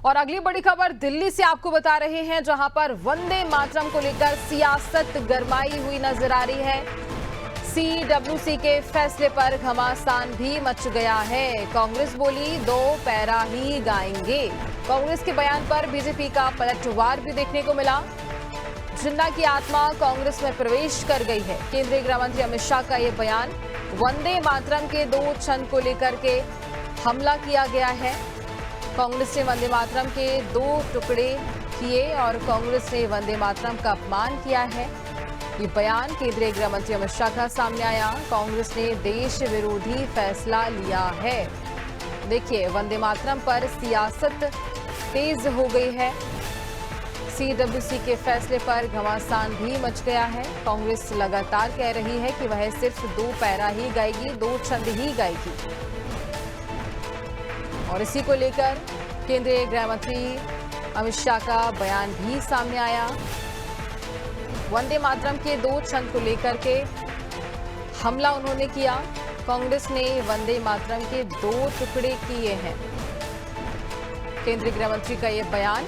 और अगली बड़ी खबर दिल्ली से आपको बता रहे हैं, जहां पर वंदे मातरम को लेकर सियासत गरमाई हुई नजर आ रही है। सीडब्ल्यूसी के फैसले पर घमासान भी मच गया है। कांग्रेस बोली 2 पैरा ही गाएंगे। कांग्रेस के बयान पर बीजेपी का पलटवार भी देखने को मिला। जिन्ना की आत्मा कांग्रेस में प्रवेश कर गई है। केंद्रीय गृह मंत्री अमित शाह का यह बयान, वंदे मातरम के 2 छंद को लेकर के हमला किया गया है। कांग्रेस ने वंदे मातरम के 2 टुकड़े किए और कांग्रेस ने वंदे मातरम का अपमान किया है। ये बयान केंद्रीय गृह मंत्री अमित शाह का सामने आया। कांग्रेस ने देश विरोधी फैसला लिया है। देखिए, वंदे मातरम पर सियासत तेज हो गई है। सीडब्ल्यूसी के फैसले पर घमासान भी मच गया है। कांग्रेस लगातार कह रही है कि वह सिर्फ 2 पैरा ही गाएगी, 2 छंद ही गाएगी। और इसी को लेकर केंद्रीय गृह मंत्री अमित शाह का बयान भी सामने आया। वंदे मातरम के 2 छंद को लेकर के हमला उन्होंने किया। कांग्रेस ने वंदे मातरम के 2 टुकड़े किए हैं। केंद्रीय गृह मंत्री का यह बयान।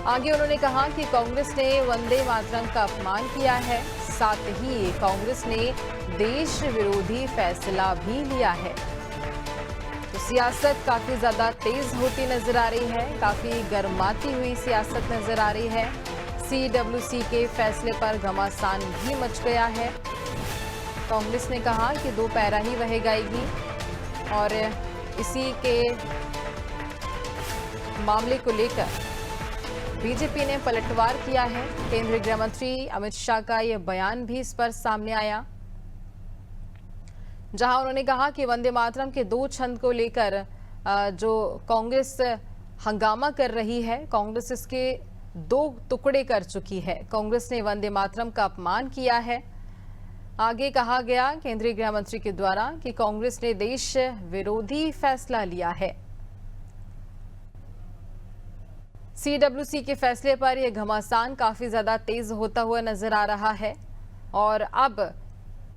आगे उन्होंने कहा कि कांग्रेस ने वंदे मातरम का अपमान किया है, साथ ही कांग्रेस ने देश विरोधी फैसला भी लिया है। तो सियासत काफी ज्यादा तेज होती नजर आ रही है, काफी गर्माती हुई सियासत नजर आ रही है। सीडब्ल्यूसी के फैसले पर घमासान भी मच गया है। कांग्रेस ने कहा कि 2 पैरा ही वह गाएगी और इसी के मामले को लेकर बीजेपी ने पलटवार किया है। केंद्रीय गृह मंत्री अमित शाह का यह बयान भी इस पर सामने आया, जहां उन्होंने कहा कि वंदे मातरम के 2 छंद को लेकर जो कांग्रेस हंगामा कर रही है, कांग्रेस इसके 2 टुकड़े कर चुकी है। कांग्रेस ने वंदे मातरम का अपमान किया है। आगे कहा गया केंद्रीय गृह मंत्री के द्वारा कि कांग्रेस ने देश विरोधी फैसला लिया है। सीडब्ल्यूसी के फैसले पर यह घमासान काफी ज्यादा तेज होता हुआ नजर आ रहा है और अब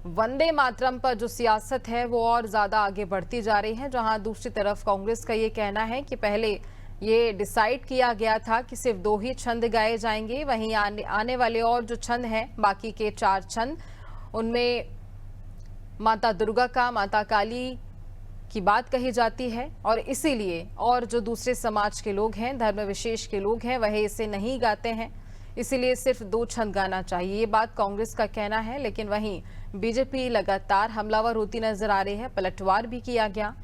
वंदे मातरम पर जो सियासत है वो और ज्यादा आगे बढ़ती जा रही है। जहां दूसरी तरफ कांग्रेस का ये कहना है कि पहले ये डिसाइड किया गया था कि सिर्फ 2 ही छंद गाए जाएंगे, वहीं आने वाले और जो छंद हैं, बाकी के 4 छंद, उनमें माता दुर्गा का, माता काली की बात कही जाती है और इसीलिए और जो दूसरे समाज के लोग हैं, धर्म विशेष के लोग हैं, वह इसे नहीं गाते हैं, इसीलिए सिर्फ 2 छंद गाना चाहिए। ये बात कांग्रेस का कहना है, लेकिन वहीं बीजेपी लगातार हमलावर होती नजर आ रही है। पलटवार भी किया गया।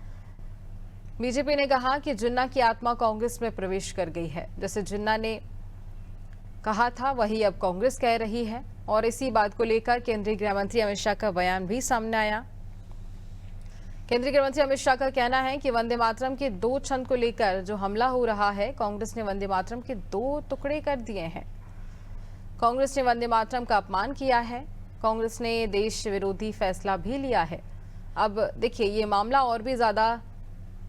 बीजेपी ने कहा कि जिन्ना की आत्मा कांग्रेस में प्रवेश कर गई है। जैसे जिन्ना ने कहा था वही अब कांग्रेस कह रही है और इसी बात को लेकर केंद्रीय गृह मंत्री अमित शाह का बयान भी सामने आया। केंद्रीय गृह मंत्री अमित शाह का कहना है कि वंदे मातरम के 2 छंद को लेकर जो हमला हो रहा है, कांग्रेस ने वंदे मातरम के 2 टुकड़े कर दिए हैं। कांग्रेस ने वंदे मातरम का अपमान किया है। कांग्रेस ने देश विरोधी फैसला भी लिया है। अब देखिए, ये मामला और भी ज्यादा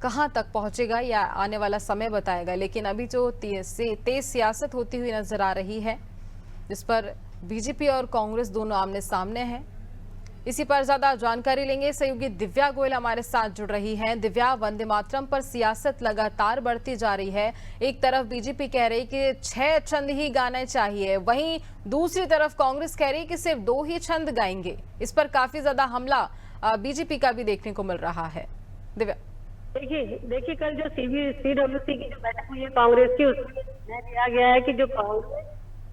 कहां तक पहुंचेगा या आने वाला समय बताएगा, लेकिन अभी जो तेज सियासत होती हुई नजर आ रही है, जिस पर बीजेपी और कांग्रेस दोनों आमने सामने हैं। इसी पर ज्यादा जानकारी लेंगे। सहयोगी दिव्या गोयल हमारे साथ जुड़ रही हैं। दिव्या, वंदे मातरम पर सियासत लगातार बढ़ती जा रही है। एक तरफ बीजेपी कह रही कि 6 छंद ही गाने चाहिए, वहीं दूसरी तरफ कांग्रेस कह रही कि सिर्फ 2 ही छंद गाएंगे। इस पर काफी ज्यादा हमला बीजेपी का भी देखने को मिल रहा है। दिव्या, देखिए कल जो सीडब्ल्यूसी की जो बैठक हुई है कांग्रेस की, उसमें निर्णय लिया गया है कि जो कांग्रेस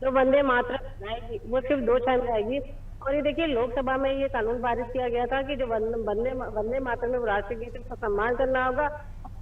जो वंदे मातरम गाएगी वो सिर्फ 2 छंद गाएगी। और ये देखिए, लोकसभा में ये कानून पारित किया गया था कि जो वंदे मातरम में राष्ट्रीय गीत का सम्मान करना होगा,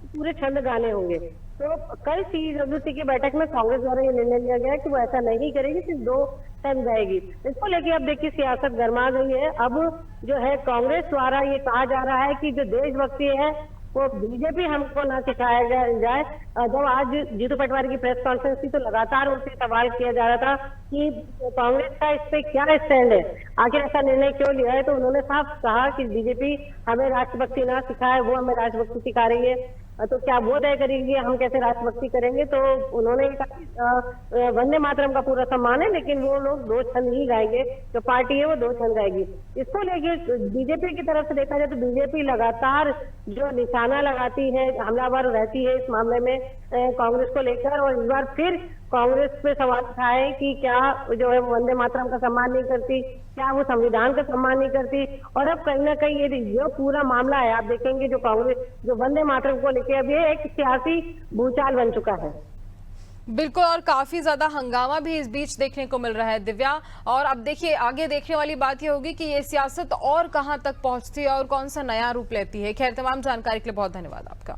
पूरे छंद गाने होंगे। तो कल सीडब्ल्यूसी की बैठक में कांग्रेस द्वारा ये निर्णय लिया गया कि वो ऐसा नहीं करेगी, सिर्फ 2 छंद गाएगी। इसको लेके अब देखिए सियासत गर्मा गई है। अब जो है कांग्रेस द्वारा ये कहा जा रहा है कि जो देशभक्ति है वो बीजेपी हमको ना सिखाया जाए। जब आज जीतू पटवारी की प्रेस कॉन्फ्रेंस थी तो लगातार उनसे सवाल किया जा रहा था कि कांग्रेस का इस पे क्या स्टैंड है, आखिर ऐसा निर्णय क्यों लिया है। तो उन्होंने साफ कहा कि बीजेपी हमें राष्ट्रभक्ति ना सिखाए, वो हमें राष्ट्रभक्ति सिखा रही है। तो क्या वो तय करेगी हम कैसे राष्ट्रभक्ति करेंगे। तो उन्होंने कहा वंदे मातरम का पूरा सम्मान है, लेकिन वो लोग 2 छंद ही गाएंगे, जो पार्टी है वो 2 छंद गाएगी। इसको लेके बीजेपी की तरफ से देखा जाए तो बीजेपी लगातार जो निशाना लगाती है, हमलावर रहती है इस मामले में। कांग्रेस को लेकर, और इस बार फिर कांग्रेस पे सवाल उठाए कि क्या जो है वंदे मातरम का सम्मान नहीं करती, क्या वो संविधान का सम्मान नहीं करती। और अब कहीं ना कहीं ये जो पूरा मामला है, आप देखेंगे जो कांग्रेस जो वंदे मातरम को लेकर अब ये एक सियासी भूचाल बन चुका है। बिल्कुल, और काफी ज्यादा हंगामा भी इस बीच देखने को मिल रहा है दिव्या। और अब देखिए, आगे देखने वाली बात ये होगी कि ये सियासत और कहां तक पहुंचती है और कौन सा नया रूप लेती है। खैर, तमाम जानकारी के लिए बहुत धन्यवाद आपका।